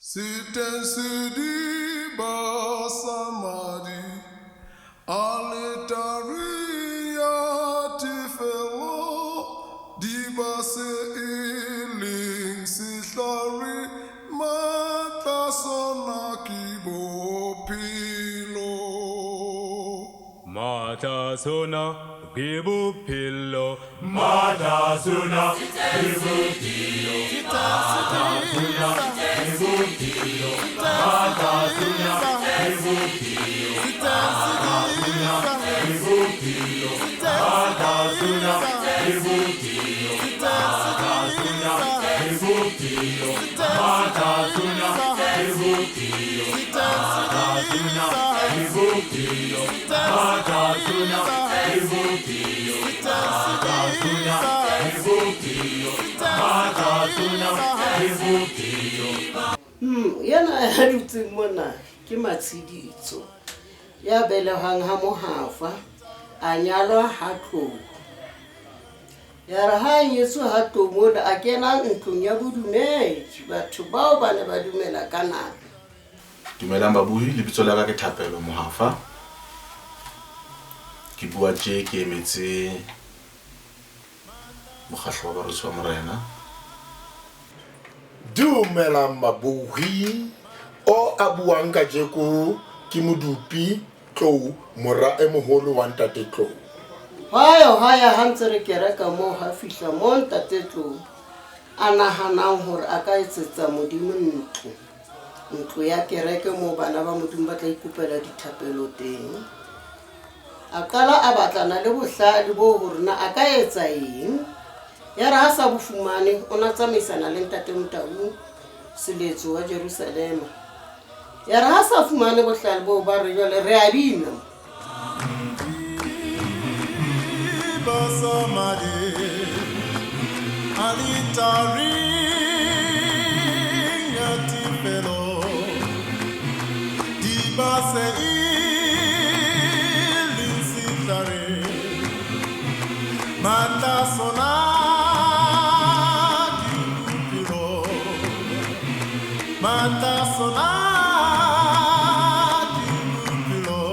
Sitensidi basamadi alitaria tifelo dibase iling sihlari matasona kibopilo Matasona kibopilo Matasuna Vivutio Matasuna Vivutio Matasuna Vivutio Matasuna Vivutio Matasuna Vivutio Matasuna Vivutio Matasuna Vivutio Matasuna Vivutio Matasuna Vivutio Yana ya dutseng mona ke Matshiditso ya belehang ha Mohafa a nyalwa ha Tlou ya re ha nyetswe ha Tlou mona a kena ntlong ya bodumedi batho bao ba ne ba dumela ka nako. Dumelang babui, lebitso la ka ke Thapelo Mohafa. Ke bua tje ke emetse mokgatlo wa Barusi wa Morena. Dumelang babui, o a buang kajeko ke Modupi Tlou, mora e moholo wa Ntate Tlou. Haya ha ntse re kereka moo ha fihla moo Ntate Tlou a nahanang hore a ka etsetsa Modimo ntlo ya kereke moo bana ba Modimo ba tla ikopela dithapelo teng. A qala a batlana le bohlale bo hore na a ka etsa eng. Ya re ha sa bofumane o na tsamaisana le Ntate Motau Seletso wa Jerusalema. Ya re ha sa fumane bohlale bo ba re jwale re a bina. basamadi alitari yatifelo dibase iling sihlari matasona kibopilo matasona kibopilo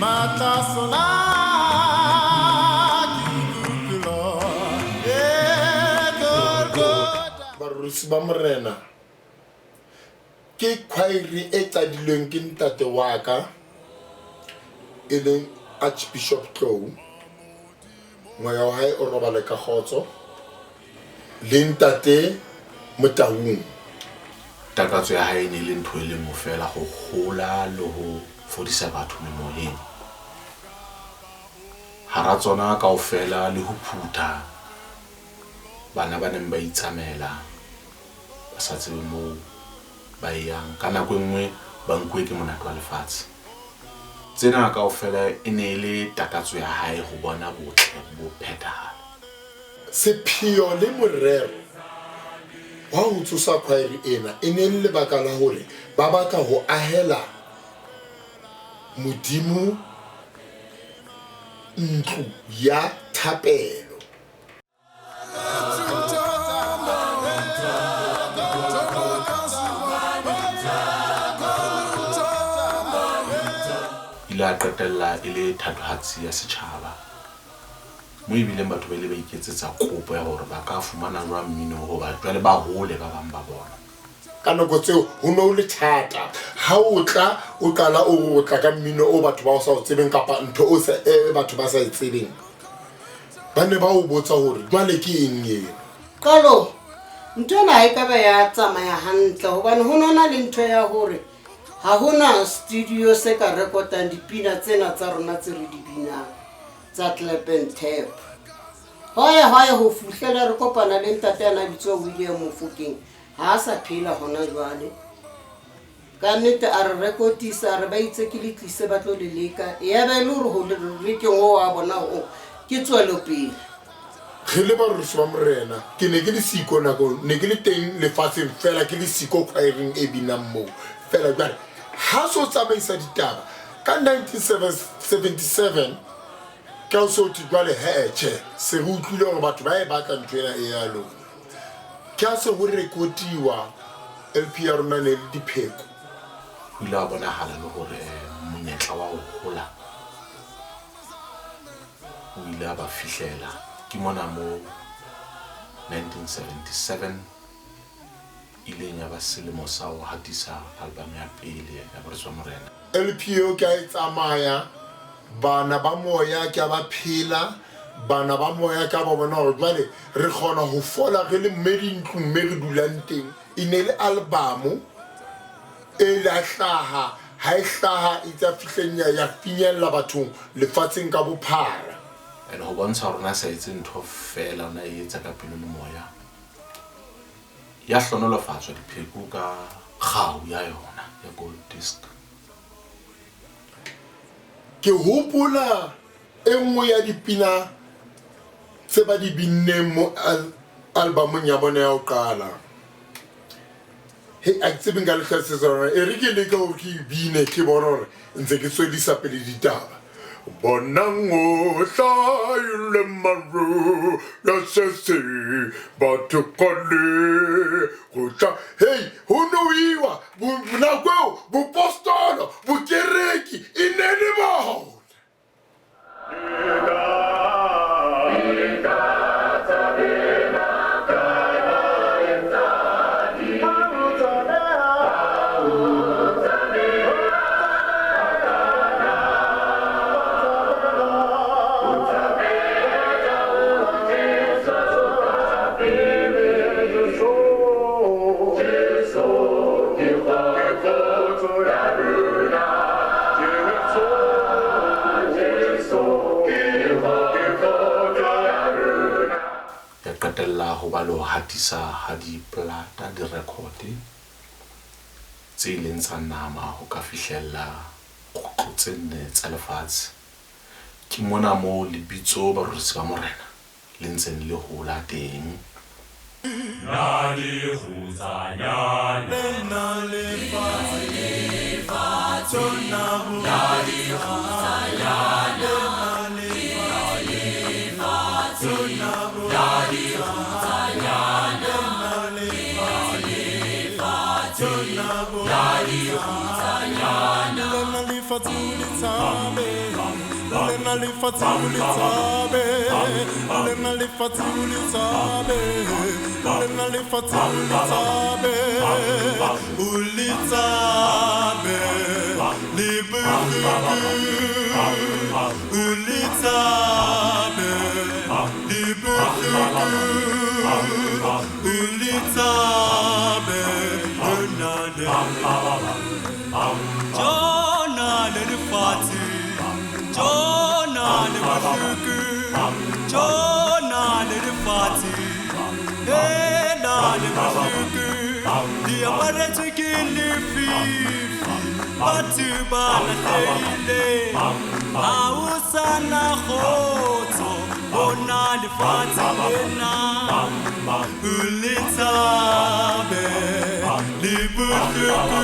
matasona Barusi ba Morena ke khwairi e tsadilweng ke ntate wa ka e leng Archbishop Tlou, moya wa hae o robale ka kgotso, le Ntate Motaung. Takatso ya hae ne le ntho e le mo fela go gola le ho fodisa batho memoyeng. Hara tsona kaofela le ho phutha bana ba neng ba itsamela ba sa tsebe moo ba yang ka nako enngwe ba nkuwe ke monate wa lefatshe. Tsena kaofela e ne le takatso ya hae ho bona botle bo phethahala. Sepheo le morero wa ho tsosa khwairi ena e ne le lebaka la hore ba batla ho ahela Modimo ntlo ya thapelo. Ila qetella e le thatohatsi ya setjhaba mo ebileng batho ba ile ba iketsetsa kopo ya hore ba ka fumana jwang mmino hoba jwale ba hole ba bang ba bona. Ka nako tseo ho no le thata ha o tla o qala o tla ka mmino o batho ba o sa o tsebeng kapa ntho o se batho ba sa e tsebeng, ba ne ba o botsa hore jwale ke eng ena. Qalo ntho na e ka ba ya tsamaya hantle hobane ho nona le ntho ya hore ha hona studio se ka rekotang dipina tsena tsa rona tse re di binang tsa Clap and Tap. Haya ho fihlela re kopana le Ntate ana bitswa William Mofokeng ha sa phela hona jwale. Ka nnete a re rekotisa re ba itse ke le tlise ba tlo le leka ya ba le hore ho le ke ngo wa bona o ke tswelopele. Re le Barusi ba Morena ke ne ke le siko nako ne ke le teng lefatsheng fela ke le siko khwairing e binang moo fela jwale ha so tsamaisa ditaba ka 1977 ka o so ti jwale tjhe se re utlwile hore batho ba e batla ntho ena e yalo. Ke a se ho rekotiwa LP ya rona ne le dipheko o ile a bonahala le hore monyetla wa ho hola o ile a ba fihlela ke mona mo 1977 ile nya ba selemo sa ho hatisa album ya pele ya Boriswa Morena. LP yo ke a e tsamaya bana ba moya ke ba phela bana ba moya ka ba bona hore jwale re kgona ho fola re le medintlu mme re dulang teng ine le album e la hlaha ha e hlaha e tsa fihlenya ya finyella bathong lefatsheng ka bophara And ho bontsha rona sa etse ntho fela ona e etsa ka pelo le moya ya hlonolofatswa dipheko ka kgau ya yona ya gold disc. ke hopola enngwe ya dipina tse ba di binneng mo albumong ya bona ya ho qala he a tsebeng ka lehlasetsa rona e re ke leka ho ke bine ke bona hore ntse ke swedisa pele ditaba bonango hlahile maru ya sese batho kole go tla hey ho noiwa bonako bopostolo bokereki inene bao ho ba lo hatisa ha di plata di record tse ileng tsa nama ho ka fihlella go tsene tsa lefatshe ke mona mo lebitso ba Barorisi ba Morena le ntseng le hola teng na le khutsanyana na le fatshe na le khutsanyana Lena li fatuli tabe, lena li fatuli tabe, lena li fatuli tabe, uli tabe, li bugu, uli tabe, li bugu, uli tabe, Jona le fati. Jona le mafuku, Jona le fati, Ela le mafuku, di aparece che le fifi, batu bana teile, ausana khoto, ona le fati lena, ulitabe, li bufuku,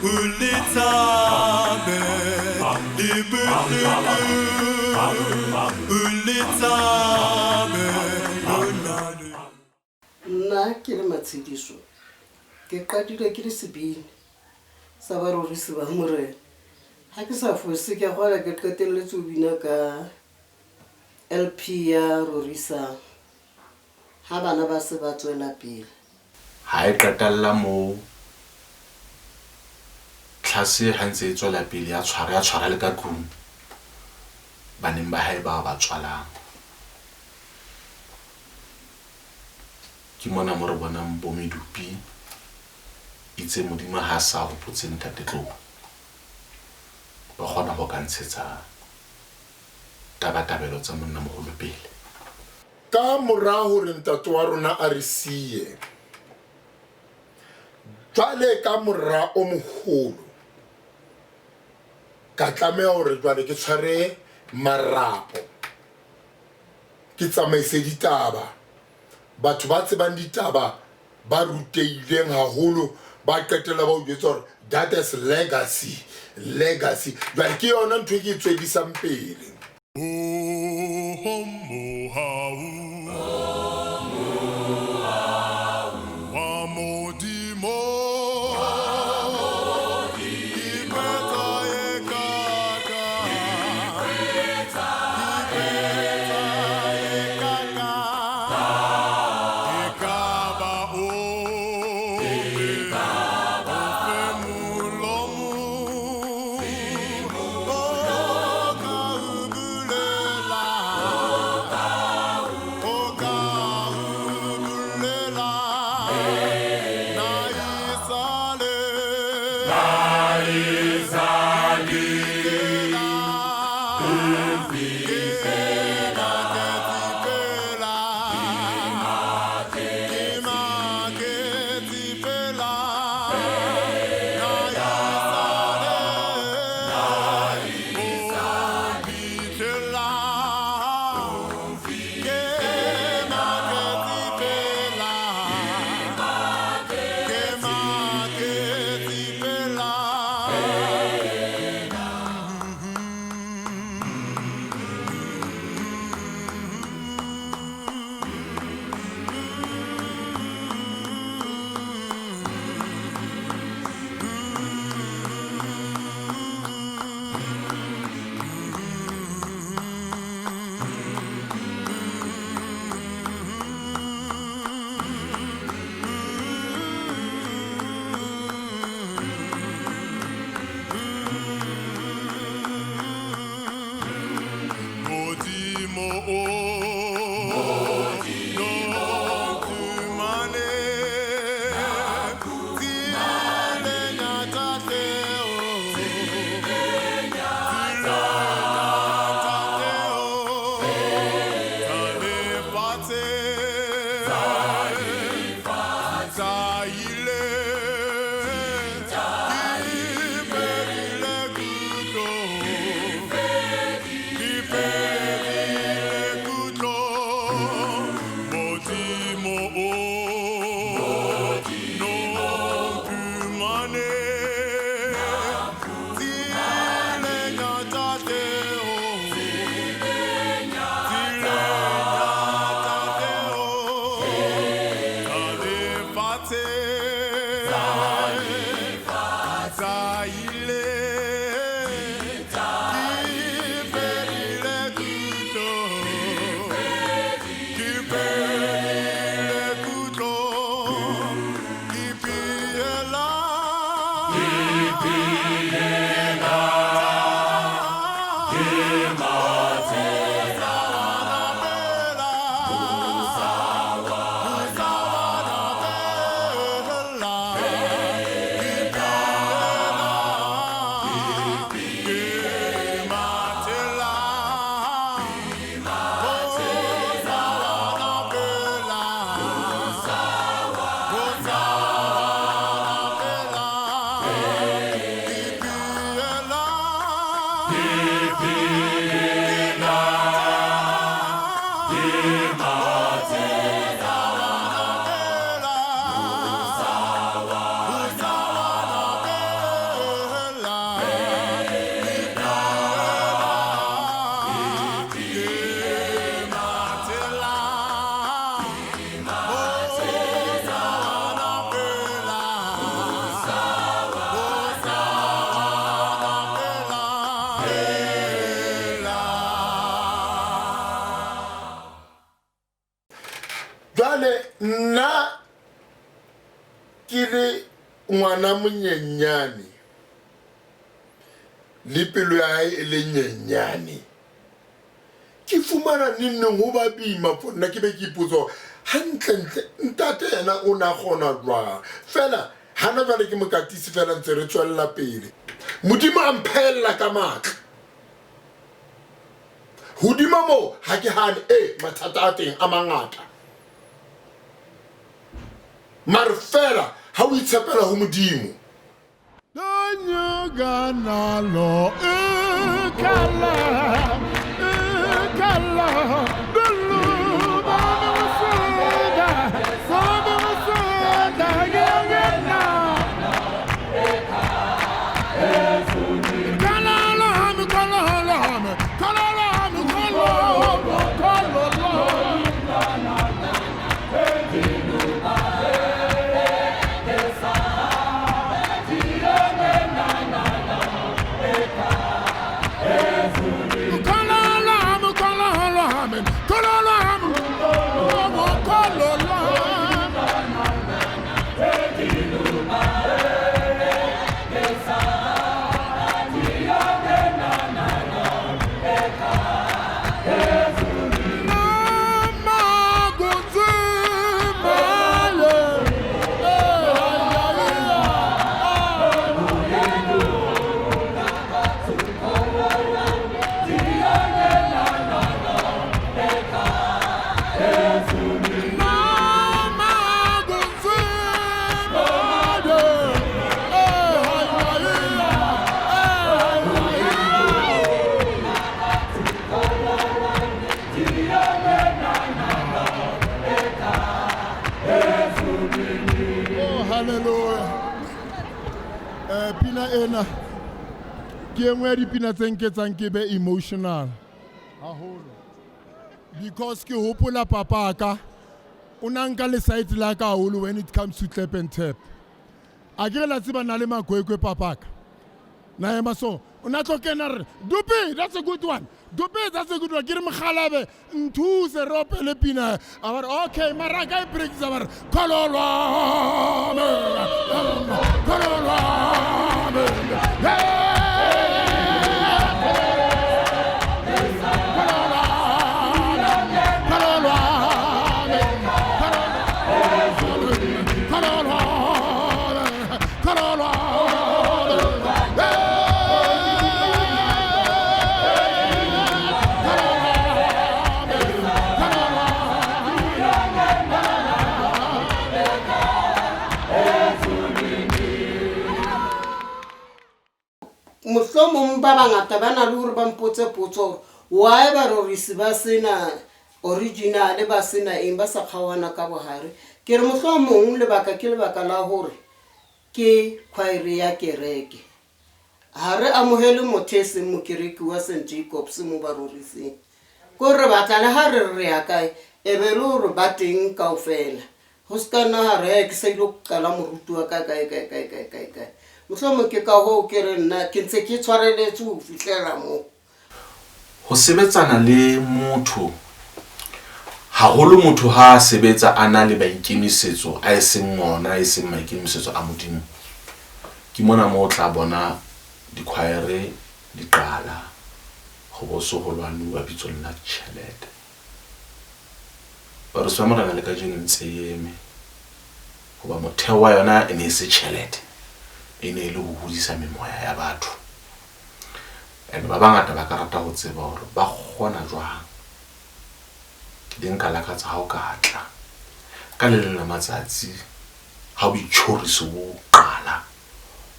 ulitabe. Nna ke le Matshidiso ke qadile ke le sebini sa Barorisi ba Morena ha ke sa fose ke gola ke qetelletse ho bina ka LP ya Rorisang ha bana ba se ba tswela pele ha e qetella mo tlase ha ntse e tswela pele ya tshwara le ka tlung baneng ba hae ba tswalang ke mona mo re bonang bo medupi itse modimo ha sa hopotse ntate tlo ba kgona ho ka ntshetsa tabatabelo tsa monna moholo pele ka mora hore ntate wa rona a re siye jwale ka mora o moholo ka tlamea hore jwale ke tshware marapo ke tsamaise ditaba batho ba tsebang ditaba ba ruteileng haholo ba qetela ba o jwetsa hore that is legacy jwale ke yona ntho e ke e tswedisang pele Wa mo Nna kile ngwana monyenyane le pelo ya hae e le nyenyane ke fumana nne ho ba bima for nna ke be ke ipotsa hantle ntate yena o na gona jwa fela hana jwale ke mokatisi fela ntse re tswella pele modimo a mphella ka matla hodima mo ha ke hane mathata a teng a mangata mar fela ha o itshepela ho modimo Ganalo, kala, Hallelujah. Pina ena ke engwe ya dipina tse nketsang ke be emotional haholo, because ke hopola papaka o na nka le side la ka haholo when it comes to clap and tap. A ke la tseba na le makwekwe papaka na ema so o na tlo kena re Dupi, that's a good one. Dupi, that's a good one. Ke re Mkhalabe nthuse rope le pina a okay maraka e breaks a kololwa mohlomong ba bangata ba na le hore ba mpotse potso why barorisi ba sena original ba sena eng ba sa kgawana ka bohare. Ke re mohlomong lebaka ke lebaka la hore ke choir ya kereke ha re amohele mothese mokereki wa St Jacobs mo barorising ko re batla le ha re ya kae e be le hore ba teng kaofela ho ska na ha re ke se lo kala moruti wa ka kae mohlomong ke ka ho ke re nna ke ntse ke tshwareletse ho fihlela mo ho sebetsana le motho haholo motho ha sebetsa ana le baikemisetso a eseng ngona a eseng maikemisetso a modimo ke mona mo tla bona dikhwaere di qala go boso go lwana wa bitso nna tšhelete ba re sa morana le ka jeng ntseme go ba motheo wa yona ene se tšhelete ene le go hodisa memoya ya batho ene ba bangata ba ka rata go tseba hore ba gona jwang ke ding ka lakatsa ha o ka tla ka le la matsatsi ha o itshoriso o qala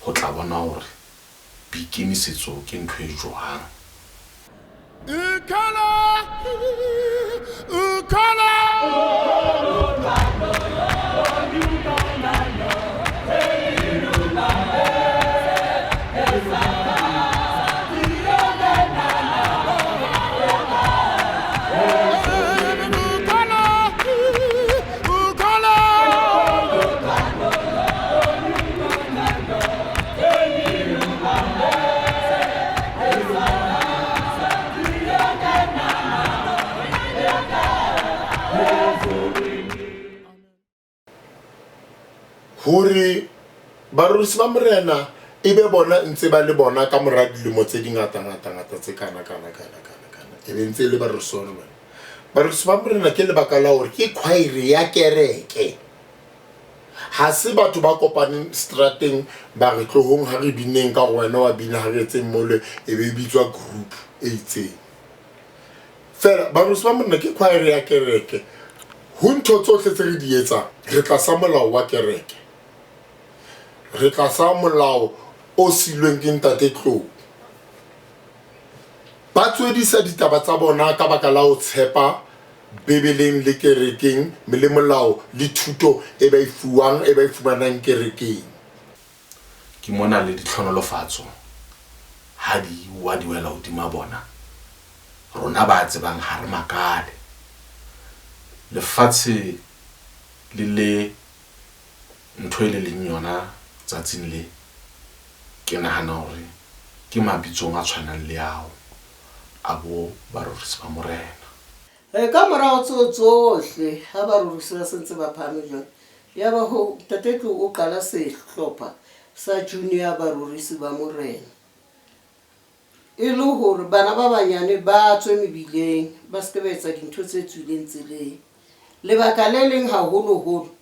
go tla bona hore boikemisetso ke ntho e jwang hore barorisi ba morena e be bona ntse ba le bona ka mora dilemo tse dingata tse kana e be ntse le barorisi bona barorisi ba morena ke lebaka la hore ke choir ya kereke ha se batho ba kopaneng strateng ba re tlohong ha re bineng ka wena wa bina ha re tseng mole e be bitswa group e itseng fela barorisi ba morena ke choir ya kereke ho ntho tsohle tse re di etsa re tla sa molao wa kereke re tla sa molao o silweng ke ntate Tlou ba tswedisa ditaba tsa bona ka baka la ho tshepa bebeleng le kerekeng le molao le thuto e ba e fumanang kerekeng ke mona le ditlhonolofatso ha di wa di wela hodima bona rona ba tsebang ha re makale lefatshe le ntho ile le nyona tsatsing le ke nahana hore ke mabitsong a tshwanang le ao a bo barorisi ba morena ka morao tsohle ha barorisi ba sentse ba phame jwang ya ba ho tate Tlou o qala sehlopha sa junior barorisi ba morena e le hore bana ba banyane ba tswe mebileng ba se ba etsa dintho tse tswileng tseleng lebaka le leng haholo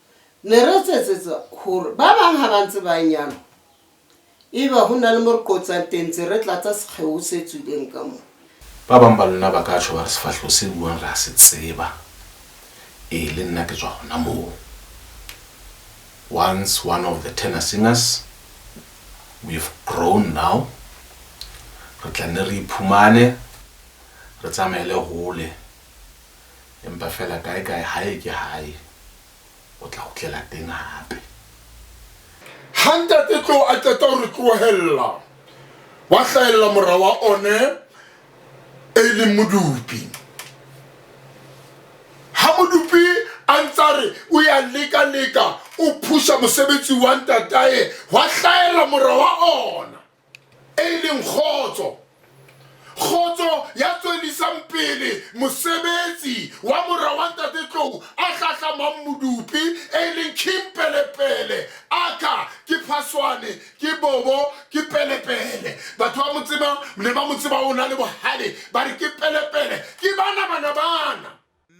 ne re tsetsetsa hore ba bang ha ba ntse ba nyalo eba ho na le morqotsang teng tse re tlatsa sekgeo se tswileng ka mo ba bang ba lona ba ka tsho ba se fahlo se buang ra se tseba e le nna ke tswa hona mo once one of the tenor singers we've grown now re tla ne re iphumane re tsamaile hole empa fela kae hae ke hae o tla go tlela teng hape ntate Tlou a qeta ho re tlohella wa hlahella mora wa one e leng Modupi. Ha Modupi a ntsa re o ya leka o phusha mosebetsi wa ntatae wa hlahella mora wa ona e leng Kgotso ya tswellisang pele mosebetsi wa mora wa ntate Tlou a hlahlamang Modupi e leng Kimpelepele aka ke Phaswane ke Bobo ke Pelepele. Batho ba motseba ne ba motseba o na le bohale ba re ke Pelepele ke bana.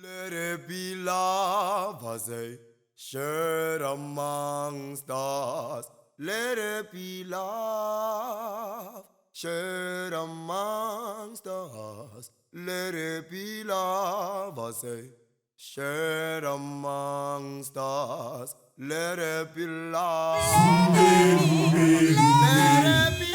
Let it be love, I say, shared amongst us. Let it be love, shared amongst us. Let it be love, I say, shared amongst us. Let it be love. Let it be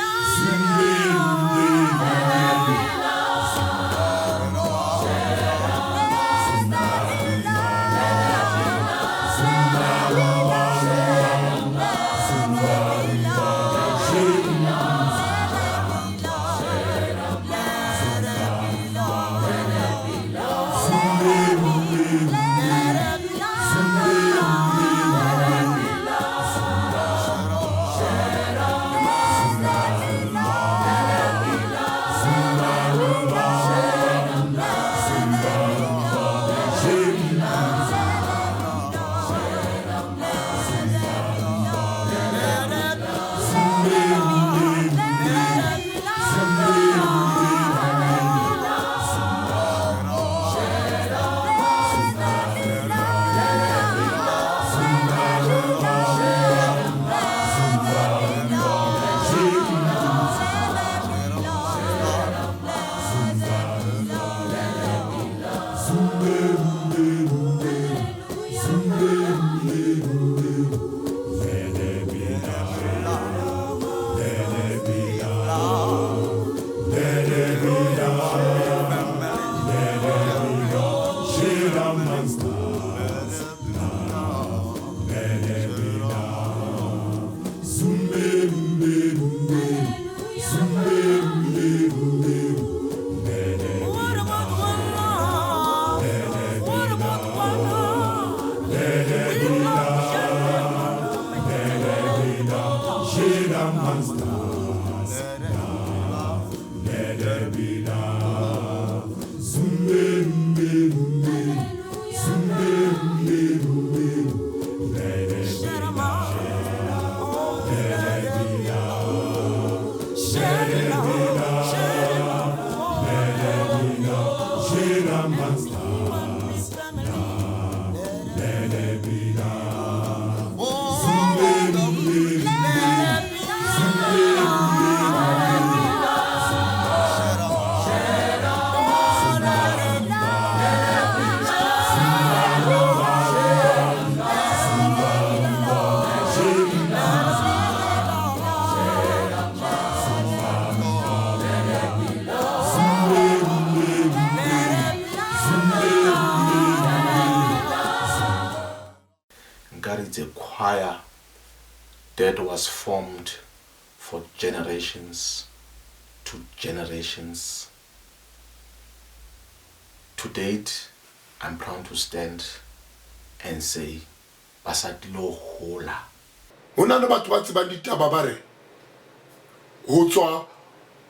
It's a choir that was formed for generations to generations. To date, I'm proud to stand and say, Basatilo Hola. Hona le batho ba tsebang ditaba ba re ho tswa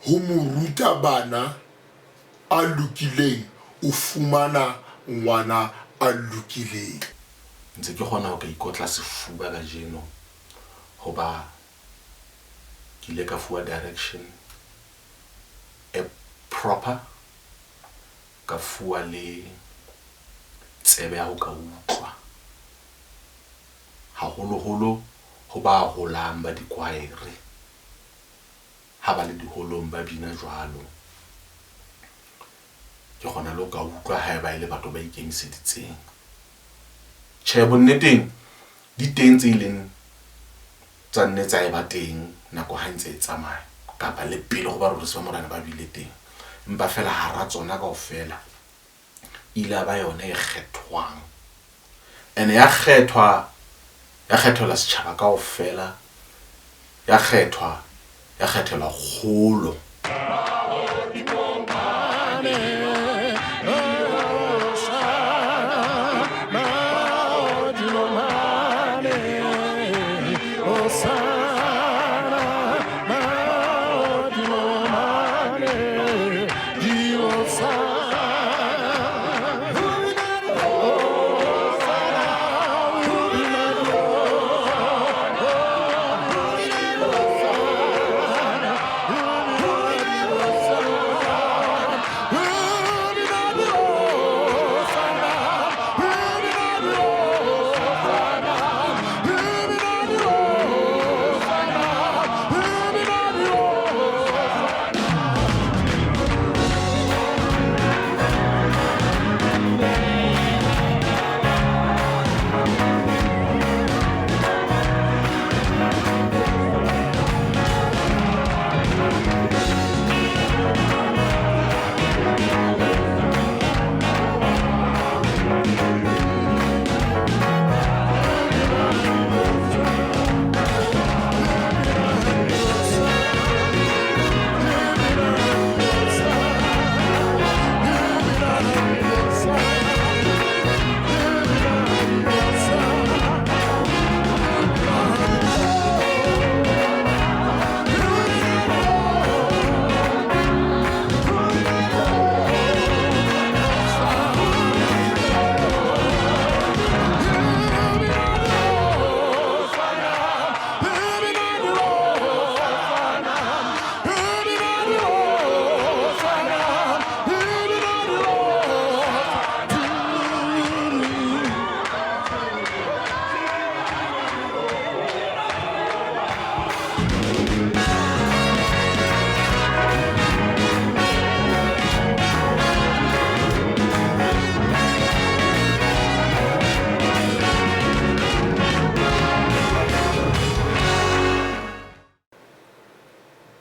ho moruta bana a lokileng o fumana ngwana a lokileng. Ntse ke gona ho ka ikotla sefuba ka jeno hoba ke ile ka fuwa direction a proper ka fuwa le tsebe ya ho ka utlwa haholo ho ba holang ba dikwaere ha ba le diholong ba bina jwalo ke gona lo ka utlwa ha ba ile batho ba ikemiseditseng che bonneteng di teng tse ileng tsa nne tsa e ba teng nako ha ntse e tsamaya kapa le pele go ba rorisa morana ba bile teng empa fela ha ra tsona kaofela ila ba yone e kgethwang ene ya kgethwa la setjhaba kaofela ya kgethelwa kgolo.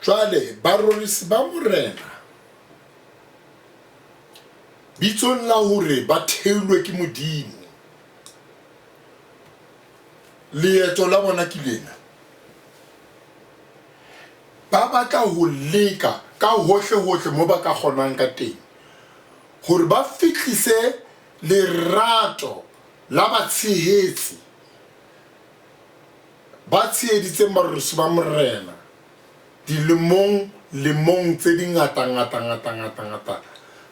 Jwale barorisi ba morena bitsong la hore ba theilwe ke Modimo, leeto la bona ke lena. Ba batla ho leka ka hohle mo ba ka kgonang ka teng hore ba fihlise lerato la batshehetsi ba tsheheditseng barorisi ba morena dilemong tse di ngata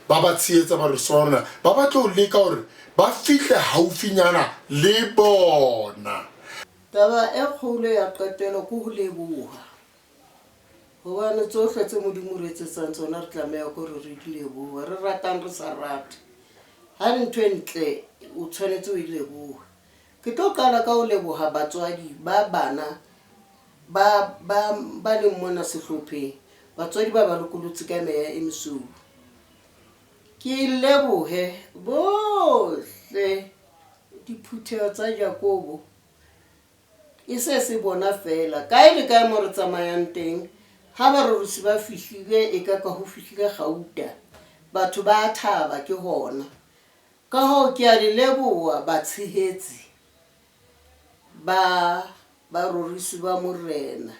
ba ba tshehetsa barorisi ba rona, ba batla ho leka hore ba fihle haufinyana le bona. Taba e kgolo ya qetelo ke ho leboha, hobane tsohle tse Modimo re etsetsang tsona re tlameha ko re di leboha, re ratang re sa rate. Ha ntho e ntle o tshwanetse o e leboha. Ke tlo qala ka ho leboha batswadi ba bana ba leng mona sehlopheng, batswadi ba ba lokolotse ka meya e mesong. Ke lebohe bohle diphutheho tsa Jakobo e se bona fela kae le kae mo re tsamayang teng. Ha barorisi ba fihlile e ka ho fihlile Gauta, batho ba thaba ke hona. Ka ho ke a le leboha batshehetsi ba barorisi ba morena,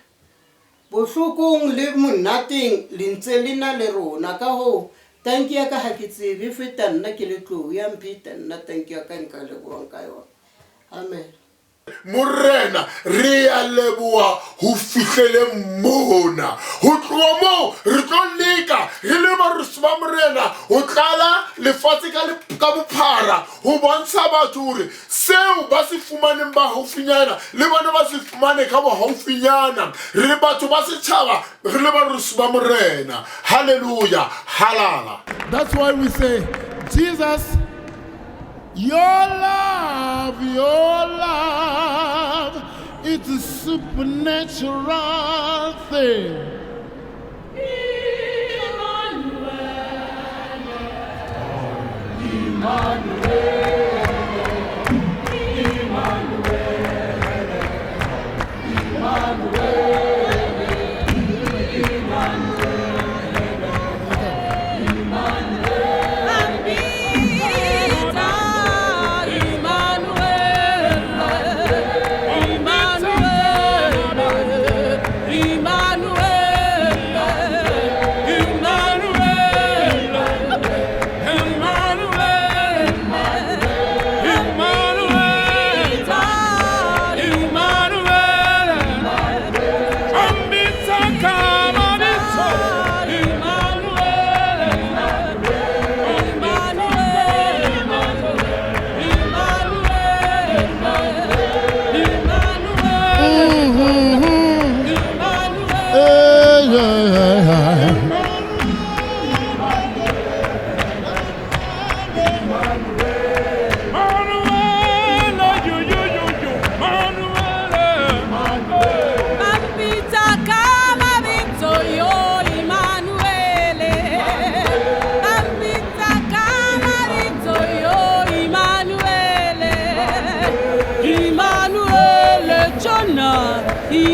bohlokong le monateng le ntse le na le rona. Ka ho tanki ya ka ha ke tsebe feta nna ke le tlou ya mpheta nna tanki ya ka nka lebohang ka yona. Amen. Morena re a leboha ho fihlele mona, ho tloha moo re tlo leka re le barorisi ba morena ho tlala lefatshe ka bophara ho bontsha batho hore seo ba se fumaneng ba haufinyana le bona ba se fumane ka bo haufinyana. Re batho ba setjhaba re le barorisi ba morena. Hallelujah, halala. That's why we say, Jesus, your love, it's a supernatural thing.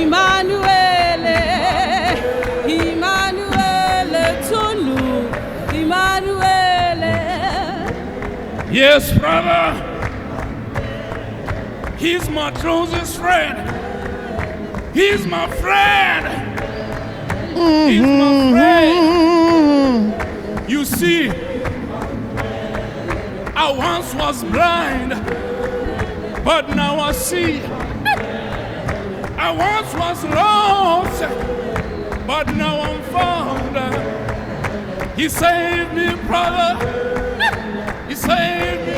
Emmanuel, Tonu, Emmanuel. Yes, brother. He's my closest friend. He's my friend. He's my friend. You see, I once was blind, but now I see. I once was lost, but now I'm found. He saved me, brother. He saved me.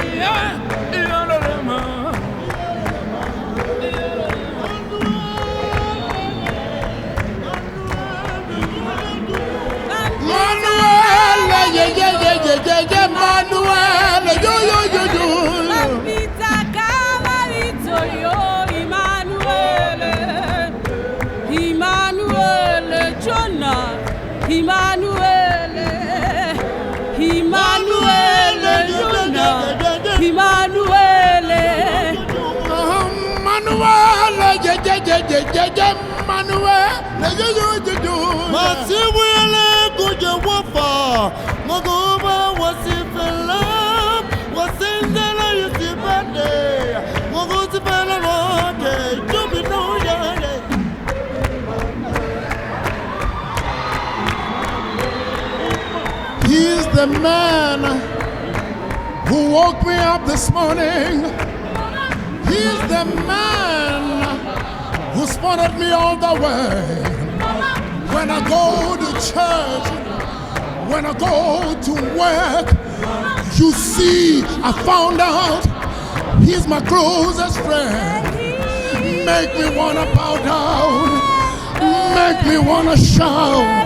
He's the man who woke me up this morning. He's the man who spotted me all the way. When I go to church, when I go to work, you see, I found out he's my closest friend. Make me wanna bow down, make me wanna shout.